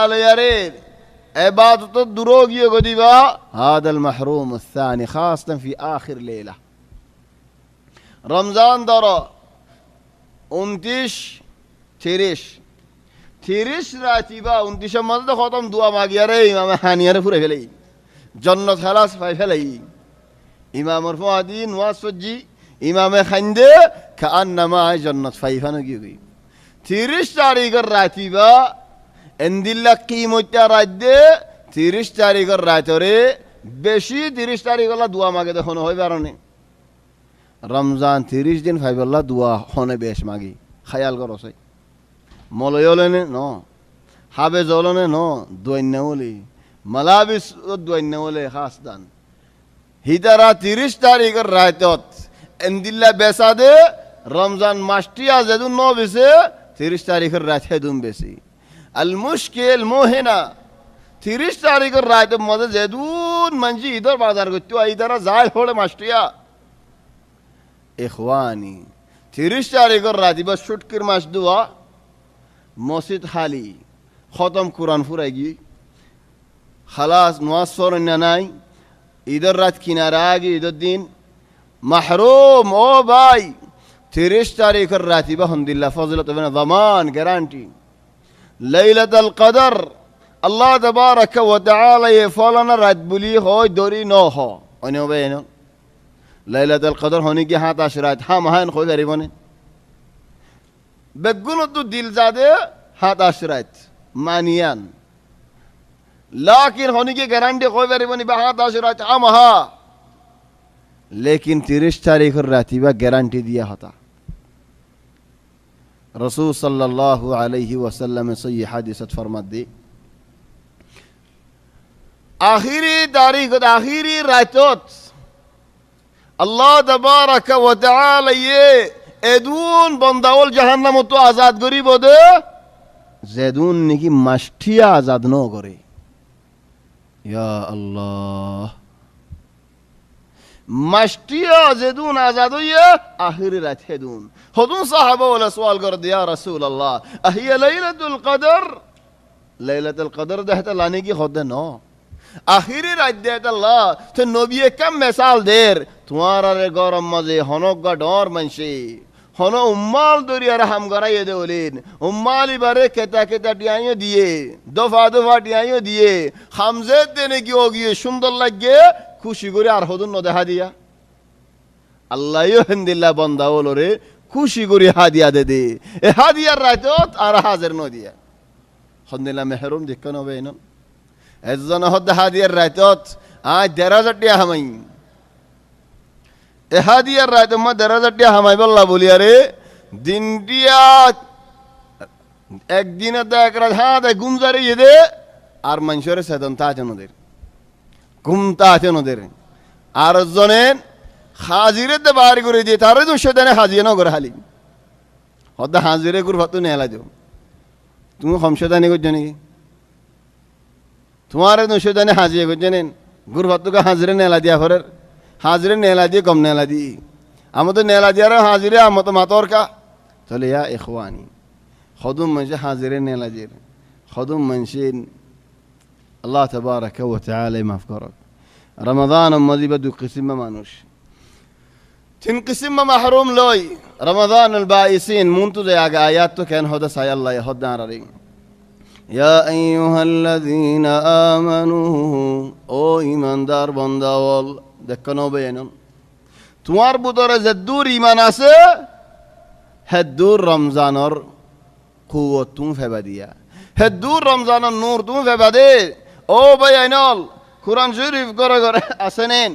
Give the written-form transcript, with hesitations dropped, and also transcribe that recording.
ياريد عبادة الدروج يقدبا هذا المحروم الثاني خاصة في آخر ليلة رمضان درا 30 রাতিবা 29 মধ্যে খতম দোয়া মাগিয়ারে ইমামে হানিয়ারে ফুরে ফেলাই জান্নাত খালাস পাই ফেলাই ইমামর ফাদি নওয়াজ সজ্জি ইমামে খাইন্দে কান্নামা জান্নাত ফাইফানো গই 30 তারিখের রাতিবা এন্দিল্লা কিমত্যা রাতে 30 তারিখের রাতরে বেশি 30 তারিখলা দোয়া মাগে দেখুন হয় পারনে রমজান 30 দিন ফাইবল্লা দোয়া হনে বেশ মাগি খায়াল করছে মলয়লনে ন হাবে জলনে ন দৈন্যলি মালাবিস দৈন্যলে খাস দান হিদারা 30 তারিখের রাতত এন্দিল্লা বেসাদে রমজান মাসটিয়া যেদুন ন বেসে 30 তারিখের রাতে দুম বেশি আল মুশকিল মোহেনা 30 তারিখের রাতের মধ্যে যেদুন মানজি ইধর বাজার করতে ইধারা যায় হলে মাসটিয়া ইখওয়ানি 30 তারিখের রাতে বা ছুটকির মাস দোয়া মসজিদ খালি খতম কোরআন ফুরাই গি খালাস নওয়াজ পড়না নাই ঈদের রাত কিনারা আগে ঈদের দিন মাহরুম ও ভাই 30 তারিখের রাতে বা আলহামদুলিল্লাহ ফজিলত হবে না জামান গ্যারান্টি লাইলাতুল কদর আল্লাহ তাবারাক ওয়া তাআলা এ ফলানা রাত বলি হয় দরি ন হ অনে হবে না লাইলাতুল কদর হনি কি 27 রাত হা মহান কই গারিবনে বেগুন তো দিল জাদে 27 রাত মানিয়ান লাকিন হনি কি গ্যারান্টি কই গারিবনে 27 রাত আমহা लेकिन 30 तारीखेर रातिबा ग्यारंटी दिया होता रसूल सल्लल्लाहु अलैहि वसल्लम सही हदीसत फरमात दी आखिरी तारीख आखिरी रातत अल्लाह तबारक व तआला ये एदुन बंदावल जहन्नम तो आजाद करी बदे जेदुन निकी माष्टिया आजाद न करे या अल्लाह মাসটিয়া যেদুন আজাদ হইয়া আখিরি রাত হেদুন হদুন সাহাবা ওলা সওয়াল কর দিয়া রাসূলুল্লাহ আহিয়া লাইলাতুল কদর লাইলাতুল কদর দেহতা লানি কি হদে ন আখিরি রাত দেহতা আল্লাহ তো নবী কাম মিসাল দের তোমারে গরম মাঝে হনগা ডর মানসি হন উম্মাল দরিয়ার হাম গরাইয়ে দেওলেন উম্মালি বারে কেতা কেতা টিয়াইও দিয়ে দফা দফা টিয়াইও দিয়ে হামজে দেনে কি গিয়ে সুন্দর লাগে খুশি করে আর হদুন দেখা দিয়া আল্লাহও হেন্দিল্লা বন্দা ওলরে খুশি করে হাদিয়া দে দে এ হাদিয়ার রাতত আর হাজার ন দিয়া হন্দিল্লা মেহরুম দেখন হবে ন এজন হদ হাদিয়ার রাতত আজ 1,000 টাকা হামাই এ হাদিয়ার রাত মা 1,000 টাকা হামাই বল্লা বলি আরে দিন দিয়া একদিনে দেখ রাত হাত গুমজারে ইদে আর মানুষের সেদন তা জনদের ঘুমতা আছে নদের আর জনেন হাজিরে দে বাড়ি করে দিয়ে তারে তো সেদানে হাজিয়ে ন করে হালি হদা হাজিরে গুর ভাতু নেলা দিও তুমি হমসেদানি করছো নাকি তোমার সেদানে হাজিয়ে করছো নেন গুর ভাতুকে হাজিরে নেলা দিয়া ফরের হাজিরে নেলা দিয়ে কম নেলা দি আমার তো নেলা দিয়ার হাজিরে আমার তো মাতর কা তাহলে ইয়া ইখওয়ানি খদুম মানুষ হাজিরে নেলা দিয়ে খদুম মানুষের الله تبارك وتعالى মাফ করক রমাদান মজিবা দু কিসিম মানুষ তিন কিসিম মাহরুম লই রমাদানুল বাইসিন মুনতু যে আগে আয়াত তো কেন হদা সাই আল্লাহ হদা আরিং ইয়া আইয়ুহাল্লাযীনা আমানু ও ঈমানদার বান্দাওয়াল দেখনো বেয়ন তোমার ভিতরে যে দূর ঈমান আছে হে দূর রমজানের কুওয়াত তুমি ফেবা দিয়া হে দূর রমজানের নূর তুমি ফেবা দে ও ভাই আইনাল কুরআন শরীফ করে করে আসেনেন